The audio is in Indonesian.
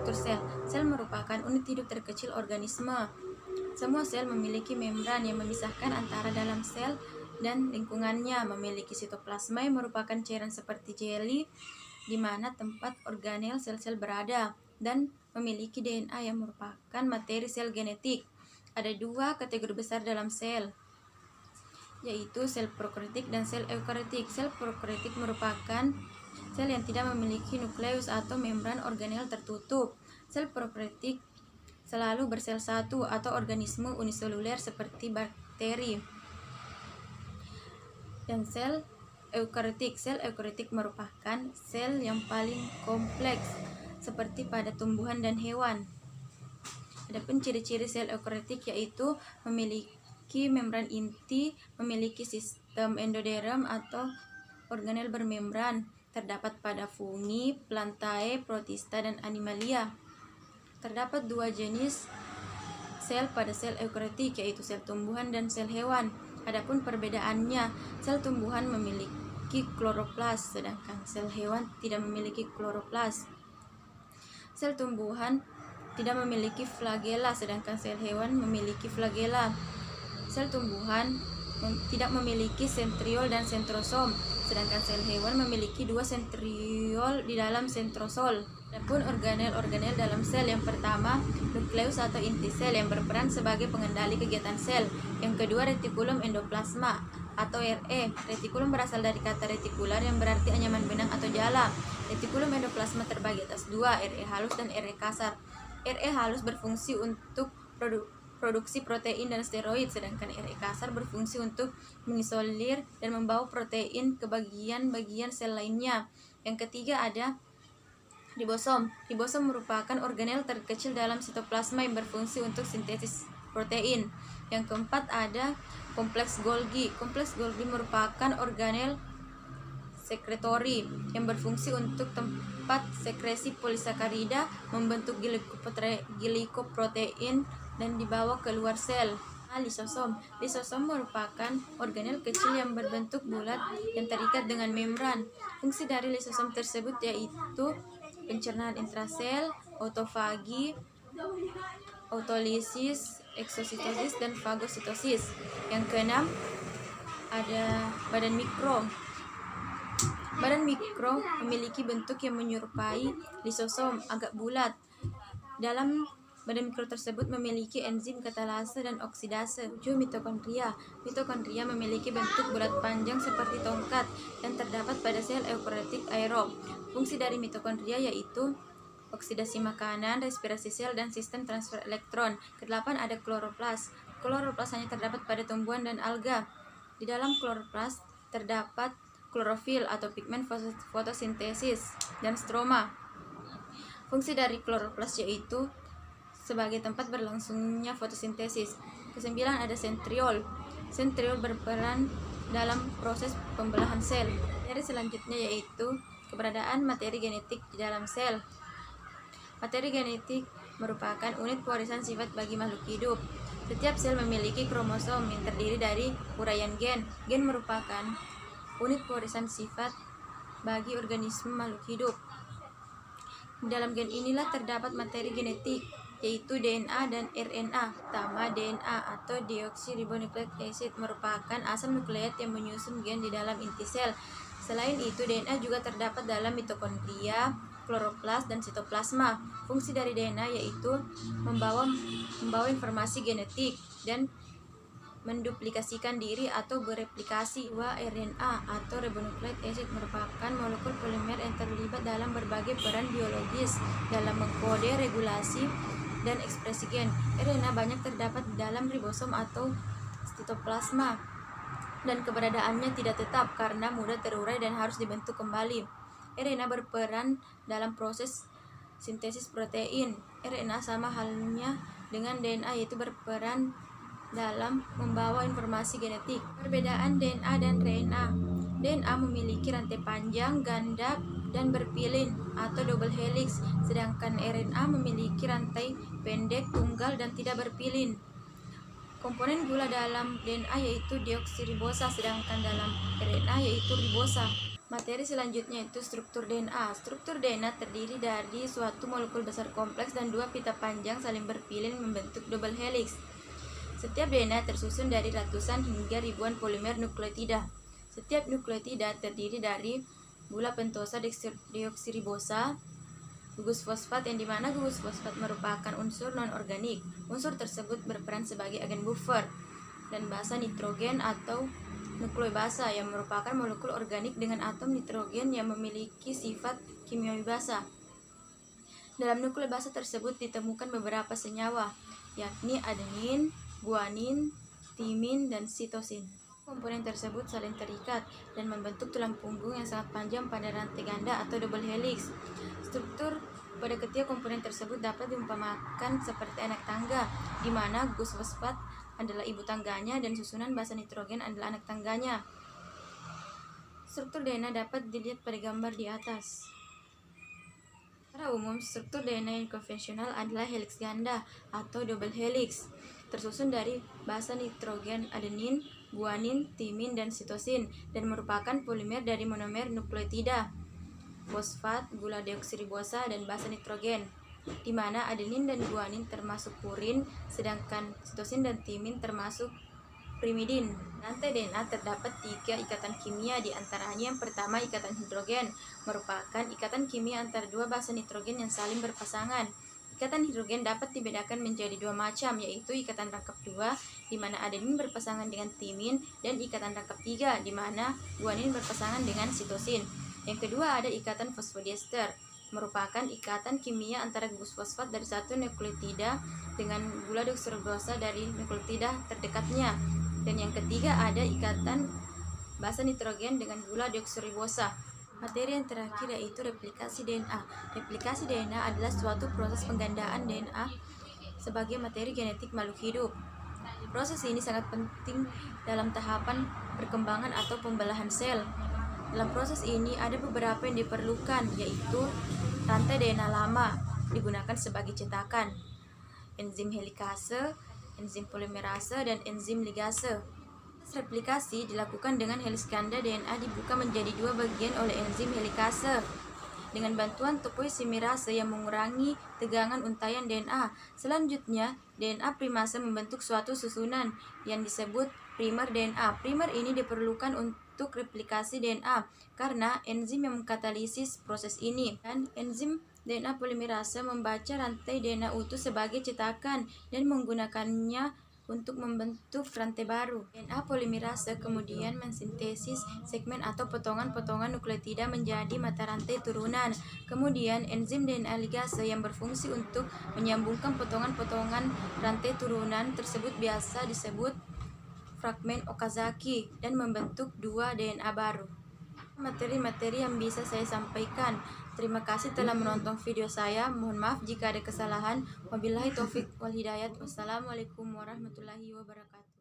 struktur sel. Sel merupakan unit hidup terkecil organisme. Semua sel memiliki membran yang memisahkan antara dalam sel dan lingkungannya. Memiliki sitoplasma yang merupakan cairan seperti jeli di mana tempat organel sel-sel berada, dan memiliki DNA yang merupakan materi sel genetik. Ada dua kategori besar dalam sel, yaitu sel prokariotik dan sel eukariotik. Sel prokariotik merupakan sel yang tidak memiliki nukleus atau membran organel tertutup. Sel prokariotik selalu bersel satu atau organisme uniseluler seperti bakteri. Dan sel eukariotik merupakan sel yang paling kompleks seperti pada tumbuhan dan hewan. Adapun ciri-ciri sel eukariotik yaitu memiliki membran inti, memiliki sistem endoderm atau organel bermembran, terdapat pada fungi, plantae, protista, dan animalia. Terdapat dua jenis sel pada sel eukariotik, yaitu sel tumbuhan dan sel hewan. Adapun perbedaannya, sel tumbuhan memiliki kloroplas, sedangkan sel hewan tidak memiliki kloroplas. Sel tumbuhan tidak memiliki flagela, sedangkan sel hewan memiliki flagela. Sel tumbuhan tidak memiliki sentriol dan sentrosom, sedangkan sel hewan memiliki dua sentriol di dalam sentrosol. Adapun organel-organel dalam sel, yang pertama nukleus atau inti sel yang berperan sebagai pengendali kegiatan sel. Yang kedua retikulum endoplasma atau RE. Retikulum berasal dari kata retikular yang berarti anyaman benang atau jala. Retikulum endoplasma terbagi atas dua, RE halus dan RE kasar. RE halus berfungsi untuk produksi protein dan steroid, sedangkan RE kasar berfungsi untuk mengisolir dan membawa protein ke bagian-bagian sel lainnya. Yang ketiga ada ribosom. Ribosom merupakan organel terkecil dalam sitoplasma yang berfungsi untuk sintesis protein. Yang keempat ada kompleks Golgi. Kompleks Golgi merupakan organel sekretori yang berfungsi untuk tempat sekresi polisakarida, membentuk glikoprotein dan dibawa keluar sel. Lisosom. Lisosom merupakan organel kecil yang berbentuk bulat dan terikat dengan membran. Fungsi dari lisosom tersebut yaitu pencernaan intrasel, autofagi, autolisis, eksositosis, dan fagositosis. Yang keenam ada badan mikro. Badan mikro memiliki bentuk yang menyerupai lisosom, agak bulat. Dalam badan mikro tersebut memiliki enzim katalase dan oksidase. 7. Mitokondria. Mitokondria memiliki bentuk bulat panjang seperti tongkat dan terdapat pada sel eukariotik aerob. Fungsi dari mitokondria yaitu oksidasi makanan, respirasi sel, dan sistem transfer elektron. Kedelapan ada kloroplas. Kloroplas hanya terdapat pada tumbuhan dan alga. Di dalam kloroplas terdapat klorofil atau pigmen fotosintesis dan stroma. Fungsi dari kloroplas yaitu sebagai tempat berlangsungnya fotosintesis. Kesembilan ada sentriol. Sentriol berperan dalam proses pembelahan sel. Materi selanjutnya yaitu keberadaan materi genetik di dalam sel. Materi genetik merupakan unit pewarisan sifat bagi makhluk hidup. Setiap sel memiliki kromosom yang terdiri dari uraian gen. Gen merupakan unit pewarisan sifat bagi organisme makhluk hidup. Di dalam gen inilah terdapat materi genetik, yaitu DNA dan RNA. Pertama, DNA atau deoksiribonucleic acid merupakan asam nukleat yang menyusun gen di dalam inti sel. Selain itu, DNA juga terdapat dalam mitokondria, kloroplas, dan sitoplasma. Fungsi dari DNA yaitu membawa informasi genetik dan menduplikasikan diri atau bereplikasi. RNA atau ribonucleic acid merupakan molekul polimer yang terlibat dalam berbagai peran biologis dalam mengkode, regulasi, dan ekspresi gen. RNA banyak terdapat di dalam ribosom atau sitoplasma, dan keberadaannya tidak tetap karena mudah terurai dan harus dibentuk kembali. RNA berperan dalam proses sintesis protein. RNA sama halnya dengan DNA, yaitu berperan dalam membawa informasi genetik. Perbedaan DNA dan RNA. DNA memiliki rantai panjang, ganda, dan berpilin atau double helix, sedangkan RNA memiliki rantai pendek, tunggal, dan tidak berpilin. Komponen gula dalam DNA yaitu deoksiribosa, sedangkan dalam RNA yaitu ribosa. Materi selanjutnya itu struktur DNA. Struktur DNA terdiri dari suatu molekul besar kompleks dan dua pita panjang saling berpilin membentuk double helix. Setiap DNA tersusun dari ratusan hingga ribuan polimer nukleotida. Setiap nukleotida terdiri dari gula pentosa deoksiribosa, gugus fosfat, yang dimana gugus fosfat merupakan unsur non-organik. Unsur tersebut berperan sebagai agen buffer, dan basa nitrogen atau nukleobasa yang merupakan molekul organik dengan atom nitrogen yang memiliki sifat kimiawi basa. Dalam nukleobasa tersebut ditemukan beberapa senyawa, yakni adenin, guanin, timin, dan sitosin. Komponen tersebut saling terikat dan membentuk tulang punggung yang sangat panjang pada rantai ganda atau double helix. Struktur pada ketiga komponen tersebut dapat diumpamakan seperti anak tangga, di mana gugus fosfat adalah ibu tangganya dan susunan basa nitrogen adalah anak tangganya. Struktur DNA dapat dilihat pada gambar di atas. Secara umum, struktur DNA yang konvensional adalah helix ganda atau double helix, tersusun dari basa nitrogen adenin, guanin, timin, dan sitosin, dan merupakan polimer dari monomer nukleotida, fosfat, gula deoksiribosa, dan basa nitrogen, di mana adenin dan guanin termasuk purin, sedangkan sitosin dan timin termasuk primidin. Rantai DNA terdapat 3 ikatan kimia, di antaranya yang pertama ikatan hidrogen, merupakan ikatan kimia antara dua basa nitrogen yang saling berpasangan. Ikatan hidrogen dapat dibedakan menjadi 2 macam, yaitu ikatan rangkap 2, di mana adenin berpasangan dengan timin, dan ikatan rangkap 3, di mana guanin berpasangan dengan sitosin. Yang kedua ada ikatan fosfodiester, merupakan ikatan kimia antara gugus fosfat dari satu nukleotida dengan gula deoksiribosa dari nukleotida terdekatnya. Dan yang ketiga ada ikatan basa nitrogen dengan gula deoksiribosa. Materi yang terakhir yaitu replikasi DNA. Replikasi DNA adalah suatu proses penggandaan DNA sebagai materi genetik makhluk hidup. Proses ini sangat penting dalam tahapan perkembangan atau pembelahan sel. Dalam proses ini ada beberapa yang diperlukan, yaitu rantai DNA lama digunakan sebagai cetakan, enzim helikase, enzim polimerase, dan enzim ligase. Replikasi dilakukan dengan helix ganda DNA dibuka menjadi 2 bagian oleh enzim helikase dengan bantuan topoisomerase yang mengurangi tegangan untaian DNA. Selanjutnya, DNA primase membentuk suatu susunan yang disebut primer DNA. Primer ini diperlukan untuk replikasi DNA karena enzim yang mengkatalisis proses ini, dan enzim DNA polimerase membaca rantai DNA utuh sebagai cetakan dan menggunakannya untuk membentuk rantai baru. DNA polimerase kemudian mensintesis segmen atau potongan-potongan nukleotida menjadi mata rantai turunan. Kemudian enzim DNA ligase yang berfungsi untuk menyambungkan potongan-potongan rantai turunan tersebut biasa disebut fragmen Okazaki dan membentuk 2 DNA baru. Materi-materi yang bisa saya sampaikan. Terima kasih telah menonton video saya. Mohon maaf jika ada kesalahan. Wabillahi taufik wal hidayat. Wassalamualaikum warahmatullahi wabarakatuh.